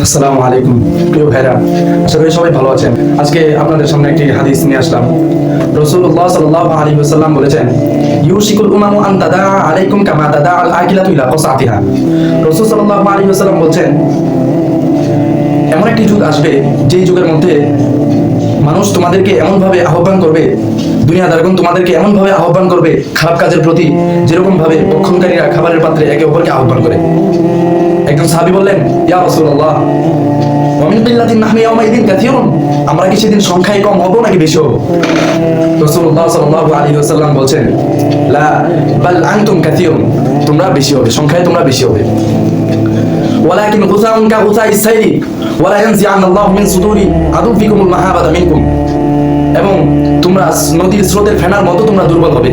আসসালামু আলাইকুম প্রিয় ভাইরা, আশা করি সবাই ভালো আছেন। আজকে আপনাদের সামনে একটি হাদিস নিয়ে আসলাম। রাসূলুল্লাহ সাল্লাল্লাহু আলাইহি ওয়াসাল্লাম বলেছেন, ইউশিকুল উমামু আন তাদা আলাইকুম কামা তাদা আল আকিলাতু ইলা কাসাতিহা। রাসূল সাল্লাল্লাহু আলাইহি ওয়াসাল্লাম বলছেন, এমন একটি যুগ আসবে যেই যুগের মধ্যে মানুষ তোমাদেরকে এমন ভাবে আহ্বান করবে, দুনিয়াদারগণ তোমাদেরকে এমন ভাবে আহ্বান করবে খারাপ কাজের প্রতি, যেরকম ভাবে ভক্ষণকারীরা খাবারের পাত্রে একে অপরকে আহ্বান করে। একজন সাহাবী বললেন, ইয়া রাসূলুল্লাহ, ওয়া মিন কিল্লাতিন নাহনু ইয়াওমাইদিন কাসীরুন, আমরা কি সেদিন সংখ্যায় কম হব নাকি বেশি হব? রাসূলুল্লাহ সাল্লাল্লাহু আলাইহি ওয়াসাল্লাম বলছেন, লা বাল আনতুম কাসীরুন, তোমরা বেশি হবে, সংখ্যায় তোমরা বেশি হবে। ওয়ালাকিন গুসাউন কা গুসাইস সাইলি ওয়ালা ইয়ানজিআনাল্লাহু মিন সুদুরি আদুফিকুমুল মাহাবাতা মিনকুম, এবং তোমরা নদীর স্রোতের ফেনার মতো তোমরা দুর্বল হবে।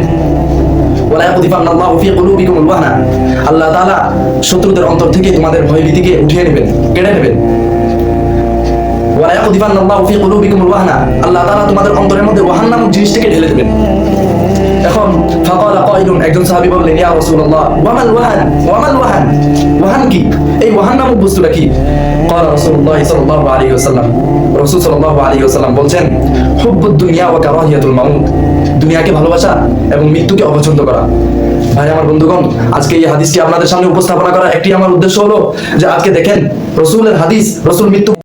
ওয়ালা ইয়াকদিফান্নাল্লাহু ফি কুলুবিকুমুল ওয়াহনা, আল্লাহ তাআলা শত্রুদের অন্তর থেকে তোমাদের ভয়ভীতিকে উঠিয়ে নেবেন, কেড়ে নেবেন। ওয়ালা ইয়াকদিফান্নাল্লাহু ফি কুলুবিকুমুল ওয়াহনা, আল্লাহ তাআলা তোমাদের অন্তরের মধ্যে ওয়াহান নামক জিনিসটাকে ঢেলে দেবেন। এখন ফাকালা কাইলুন, একজন সাহাবী বললেন, ইয়া রাসূলুল্লাহ, ওয়ামাল ওয়াহান, ওয়ামাল ওয়াহান, ওয়াহান কি? এই ওয়াহান নামক বস্তুটা কি? ক্বালা রাসূলুল্লাহ সাল্লাল্লাহু আলাইহি ওয়াসাল্লাম, রাসূল সাল্লাল্লাহু আলাইহি ওয়াসাল্লাম বলছেন, হুব্বুদ দুনিয়া ওয়া কারাহিয়াতুল মাউত, দুনিয়াকে ভালোবাসা এবং মৃত্যুকে অপছন্দ করা। ভাই আমার বন্ধুগণ, আজকে এই হাদিসটি আপনাদের সামনে উপস্থাপনা করার একটি আমার উদ্দেশ্য হলো যে আজকে দেখেন রাসূলের হাদিস, রাসূল মৃত্যু